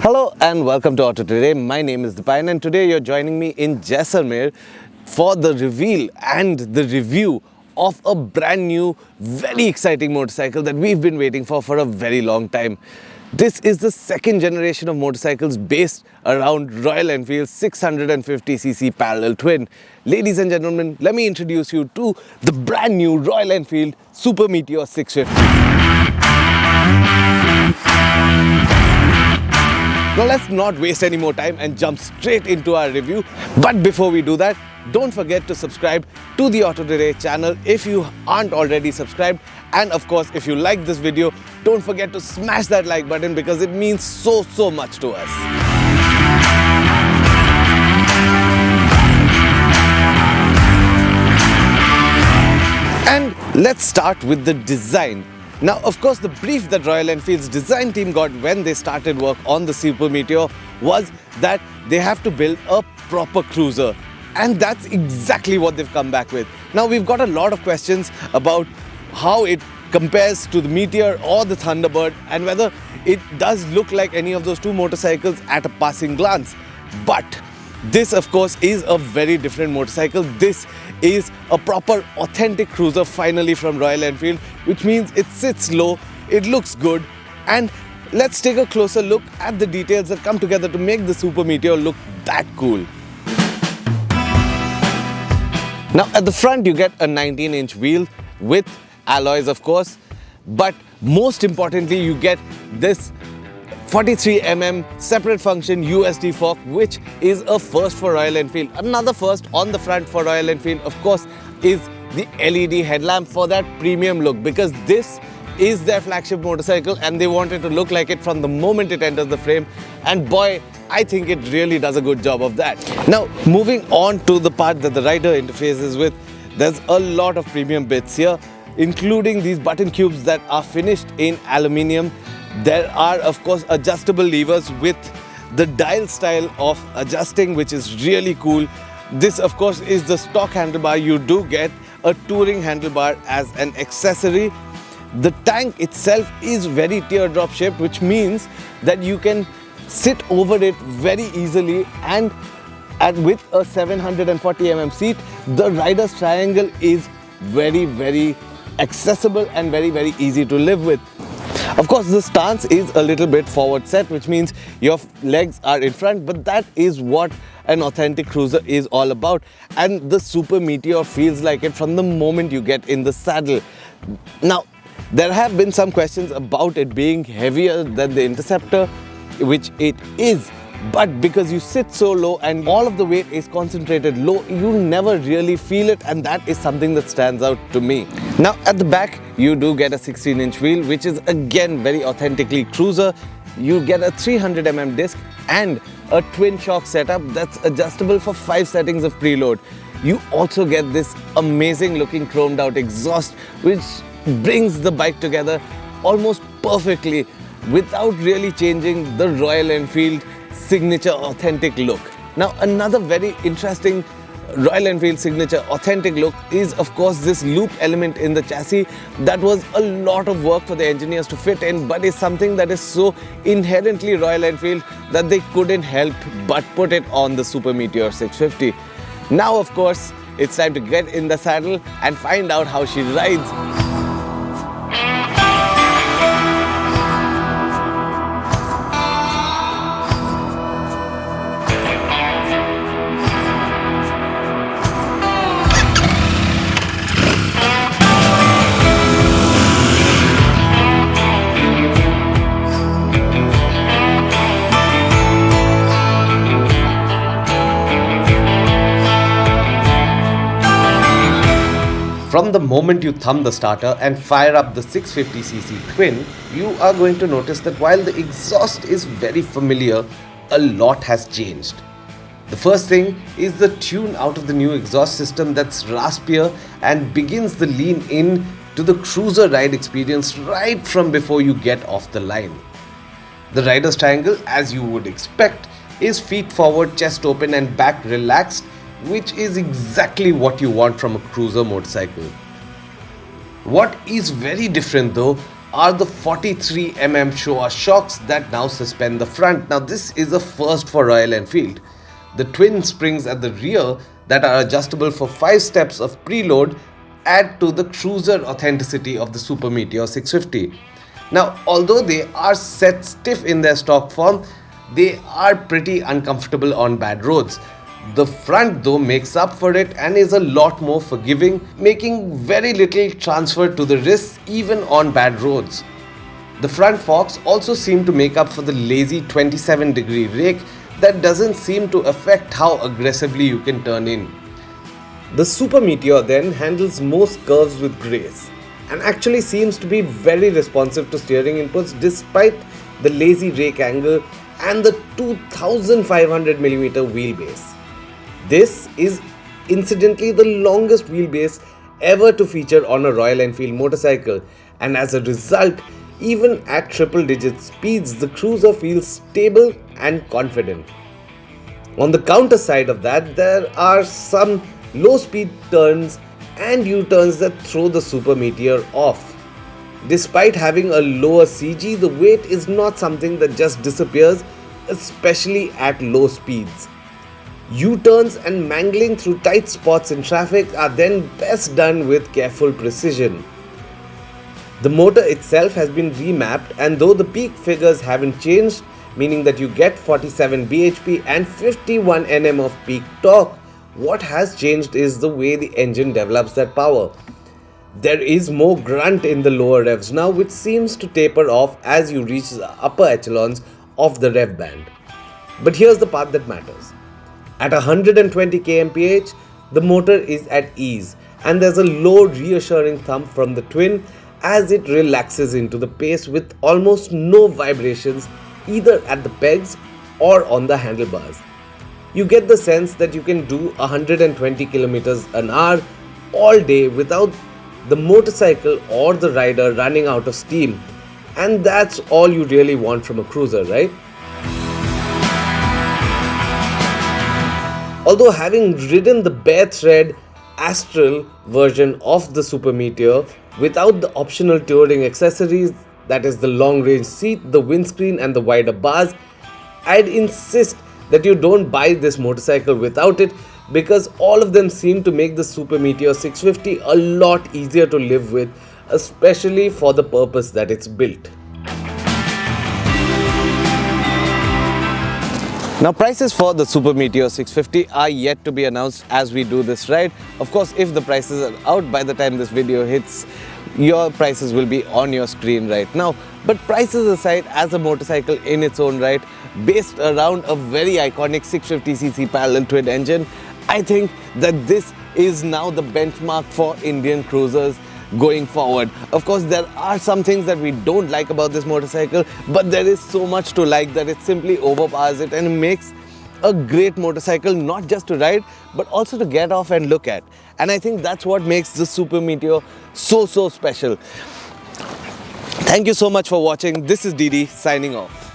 Hello and welcome to Auto Today. My name is Dipayan and today you're joining me in Jaisalmer for the reveal and the review of a brand new, very exciting motorcycle that we've been waiting for a very long time. This is the second generation of motorcycles based around Royal Enfield 650cc parallel twin. Ladies and gentlemen, let me introduce you to the brand new Royal Enfield Super Meteor 650. Now let's not waste any more time and jump straight into our review. But before we do that, don't forget to subscribe to the Auto Today channel if you aren't already subscribed. And of course, if you like this video, don't forget to smash that like button because it means so much to us. And let's start with the design. Now, of course, the brief that Royal Enfield's design team got when they started work on the Super Meteor was that they have to build a proper cruiser. And that's exactly what they've come back with. Now, we've got a lot of questions about how it compares to the Meteor or the Thunderbird and whether it does look like any of those two motorcycles at a passing glance. But this, of course, is a very different motorcycle. This is a proper authentic cruiser finally from Royal Enfield, which means it sits low, it looks good, and let's take a closer look at the details that come together to make the Super Meteor look that cool. Now at the front you get a 19-inch wheel with alloys, of course, but most importantly you get this 43mm separate function USD fork, which is a first for Royal Enfield. Another first on the front for Royal Enfield, of course, is the LED headlamp for that premium look, because this is their flagship motorcycle and they wanted to look like it from the moment it enters the frame, and boy, I think it really does a good job of that. Now, moving on to the part that the rider interfaces with, there's a lot of premium bits here, including these button cubes that are finished in aluminium. There are, of course, adjustable levers with the dial style of adjusting, which is really cool. This, of course, is the stock handlebar. You do get a touring handlebar as an accessory. The tank itself is very teardrop shaped, which means that you can sit over it very easily, and with a 740mm seat, the rider's triangle is very accessible and very easy to live with. Of course, the stance is a little bit forward set, which means your legs are in front, but that is what an authentic cruiser is all about. And the Super Meteor feels like it from the moment you get in the saddle. Now, there have been some questions about it being heavier than the Interceptor, which it is. But because you sit so low and all of the weight is concentrated low, you never really feel it, and that is something that stands out to me. Now at the back, you do get a 16-inch wheel, which is again very authentically cruiser. You get a 300mm disc and a twin shock setup that's adjustable for 5 settings of preload. You also get this amazing looking chromed out exhaust, which brings the bike together almost perfectly without really changing the Royal Enfield signature authentic look. Now, another very interesting Royal Enfield signature authentic look is, of course, this loop element in the chassis that was a lot of work for the engineers to fit in, but is something that is so inherently Royal Enfield that they couldn't help but put it on the Super Meteor 650. Now, of course, it's time to get in the saddle and find out how she rides. From the moment you thumb the starter and fire up the 650cc twin, you are going to notice that while the exhaust is very familiar, a lot has changed. The first thing is the tune out of the new exhaust system that's raspier and begins the lean in to the cruiser ride experience right from before you get off the line. The rider's triangle, as you would expect, is feet forward, chest open and back relaxed, which is exactly what you want from a cruiser motorcycle. What is very different though are the 43mm Showa shocks that now suspend the front. Now this is a first for Royal Enfield. The twin springs at the rear that are adjustable for 5 steps of preload add to the cruiser authenticity of the Super Meteor 650. Now, although they are set stiff in their stock form, they are pretty uncomfortable on bad roads. The front though makes up for it and is a lot more forgiving, making very little transfer to the wrists even on bad roads. The front forks also seem to make up for the lazy 27-degree rake that doesn't seem to affect how aggressively you can turn in. The Super Meteor then handles most curves with grace and actually seems to be very responsive to steering inputs despite the lazy rake angle and the 2500mm wheelbase. This is incidentally the longest wheelbase ever to feature on a Royal Enfield motorcycle, and as a result, even at triple digit speeds, the cruiser feels stable and confident. On the counter side of that, there are some low speed turns and U-turns that throw the Super Meteor off. Despite having a lower CG, the weight is not something that just disappears, especially at low speeds. U-turns and mangling through tight spots in traffic are then best done with careful precision. The motor itself has been remapped, and though the peak figures haven't changed, meaning that you get 47 bhp and 51 Nm of peak torque, what has changed is the way the engine develops that power. There is more grunt in the lower revs now, which seems to taper off as you reach the upper echelons of the rev band. But here's the part that matters. At 120 kmph, the motor is at ease, and there's a low reassuring thump from the twin as it relaxes into the pace with almost no vibrations either at the pegs or on the handlebars. You get the sense that you can do 120 km an hour all day without the motorcycle or the rider running out of steam, and that's all you really want from a cruiser, right? Although having ridden the bare thread Astral version of the Super Meteor without the optional touring accessories, that is the long range seat, the windscreen and the wider bars, I'd insist that you don't buy this motorcycle without it, because all of them seem to make the Super Meteor 650 a lot easier to live with, especially for the purpose that it's built. Now, prices for the Super Meteor 650 are yet to be announced as we do this ride. Of course, if the prices are out by the time this video hits, your prices will be on your screen right now. But prices aside, as a motorcycle in its own right, based around a very iconic 650cc parallel twin engine, I think that this is now the benchmark for Indian cruisers going forward. Of course, there are some things that we don't like about this motorcycle, but there is so much to like that it simply overpowers it and makes a great motorcycle, not just to ride, but also to get off and look at. And I think that's what makes the Super Meteor so special. Thank you so much for watching. This is Didi signing off.